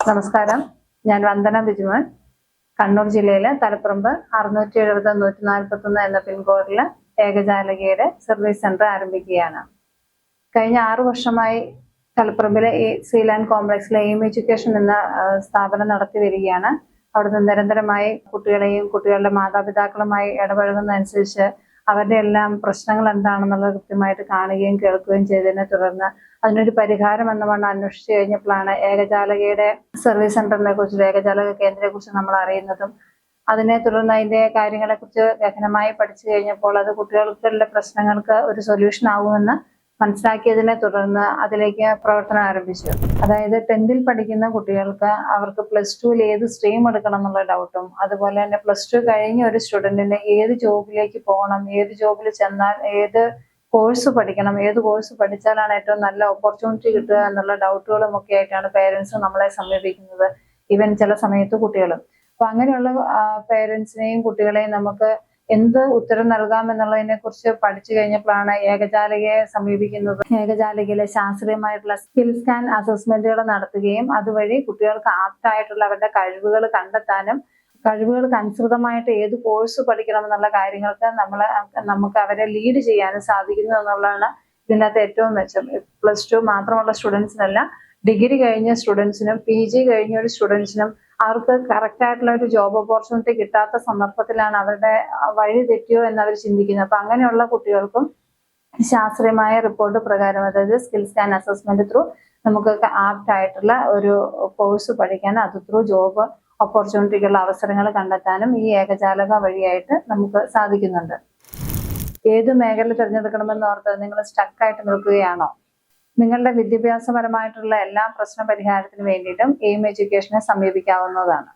നമസ്കാരം, ഞാൻ വന്ദന ബിജുമോൻ. കണ്ണൂർ ജില്ലയിലെ തലപ്പറമ്പ് 670-141 എന്ന പിൻകോഡില് ഏകജാലകയുടെ സർവീസ് സെന്റർ ആരംഭിക്കുകയാണ്. കഴിഞ്ഞ 6 വർഷമായി തലപ്പറമ്പിലെ സീലാൻഡ് കോംപ്ലക്സിലെ എയിം എഡ്യൂക്കേഷൻ എന്ന സ്ഥാപനം നടത്തി വരികയാണ്. അവിടുന്ന് നിരന്തരമായി കുട്ടികളുടെ മാതാപിതാക്കളുമായി ഇടപഴകുന്നതനുസരിച്ച് അവരുടെ എല്ലാം പ്രശ്നങ്ങൾ എന്താണെന്നുള്ളത് കൃത്യമായിട്ട് കാണുകയും കേൾക്കുകയും ചെയ്തതിനെ തുടർന്ന് അതിനൊരു പരിഹാരം എന്ന വണ്ണം അന്വേഷിച്ചു കഴിഞ്ഞപ്പോഴാണ് ഏകജാലകയുടെ സർവീസ് സെന്ററിനെ കുറിച്ച്, ഏകജാലക കേന്ദ്രത്തെ കുറിച്ച് നമ്മൾ അറിയുന്നതും അതിനെ തുടർന്ന് അതിന്റെ കാര്യങ്ങളെ കുറിച്ച് ഗഹനമായി പഠിച്ചു കഴിഞ്ഞപ്പോൾ അത് കുട്ടികളുടെ പ്രശ്നങ്ങൾക്ക് ഒരു സൊല്യൂഷൻ ആകുമെന്ന് മനസ്സിലാക്കിയതിനെ തുടർന്ന് അതിലേക്ക് പ്രവർത്തനം ആരംഭിച്ചു. അതായത് 10th പഠിക്കുന്ന കുട്ടികൾക്ക് അവർക്ക് +2 ഏത് സ്ട്രീം എടുക്കണം എന്നുള്ള ഡൗട്ടും, അതുപോലെ തന്നെ +2 കഴിഞ്ഞ ഒരു സ്റ്റുഡന്റിന് ഏത് ജോബിലേക്ക് പോകണം, ഏത് ജോബിൽ ചെന്നാൽ ഏത് കോഴ്സ് പഠിക്കണം, ഏത് കോഴ്സ് പഠിച്ചാലാണ് ഏറ്റവും നല്ല ഓപ്പർച്യൂണിറ്റി കിട്ടുക എന്നുള്ള ഡൗട്ടുകളും ഒക്കെ ആയിട്ടാണ് പേരൻസ് നമ്മളെ സമീപിക്കുന്നത്. ഈവൻ ചില സമയത്ത് കുട്ടികളും. അപ്പൊ അങ്ങനെയുള്ള പേരൻസിനെയും കുട്ടികളെയും നമുക്ക് എന്ത് ഉത്തരം നൽകാം എന്നുള്ളതിനെ കുറിച്ച് പഠിച്ചു കഴിഞ്ഞപ്പോഴാണ് ഏകജാലകയെ സമീപിക്കുന്നത്. ഏകജാലകയിലെ ശാസ്ത്രീയമായിട്ടുള്ള സ്കിൽ സ്കാൻ അസസ്മെന്റുകൾ നടത്തുകയും അതുവഴി കുട്ടികൾക്ക് ആപ്റ്റായിട്ടുള്ള അവരുടെ കഴിവുകൾ കണ്ടെത്താനും കഴിവുകൾക്ക് അനുസൃതമായിട്ട് ഏത് കോഴ്സ് പഠിക്കണം എന്നുള്ള കാര്യങ്ങൾക്ക് നമുക്ക് അവരെ ലീഡ് ചെയ്യാനും സാധിക്കുന്നു എന്നുള്ളതാണ് ഇതിൻ്റെ അകത്ത് ഏറ്റവും മെച്ചം. +2 മാത്രമുള്ള സ്റ്റുഡൻസിനല്ല, ഡിഗ്രി കഴിഞ്ഞ സ്റ്റുഡൻസിനും PG കഴിഞ്ഞ ഒരു സ്റ്റുഡൻസിനും അവർക്ക് കറക്റ്റ് ആയിട്ടുള്ള ഒരു ജോബ് ഓപ്പർച്യൂണിറ്റി കിട്ടാത്ത സന്ദർഭത്തിലാണ് അവരുടെ വഴി തെറ്റിയോ എന്ന് അവർ ചിന്തിക്കുന്നത്. അപ്പൊ അങ്ങനെയുള്ള കുട്ടികൾക്കും ശാസ്ത്രീയമായ റിപ്പോർട്ട് പ്രകാരം, അതായത് സ്കിൽ സ്കാൻ അസസ്മെന്റ് ത്രൂ നമുക്ക് ആപ്റ്റ് ആയിട്ടുള്ള ഒരു കോഴ്സ് പഠിക്കാനും അത് ത്രൂ ജോബ് ഓപ്പർച്യൂണിറ്റിക്കുള്ള അവസരങ്ങൾ കണ്ടെത്താനും ഈ ഏകജാലക വഴിയായിട്ട് നമുക്ക് സാധിക്കുന്നുണ്ട്. ഏത് മേഖല തിരഞ്ഞെടുക്കണമെന്ന് ഓർത്ത് നിങ്ങൾ സ്റ്റക്കായിട്ട് നിൽക്കുകയാണോ? നിങ്ങളുടെ വിദ്യാഭ്യാസപരമായിട്ടുള്ള എല്ലാ പ്രശ്ന പരിഹാരത്തിന് വേണ്ടിയിട്ടും എയിം എഡ്യൂക്കേഷനെ സമീപിക്കാവുന്നതാണ്.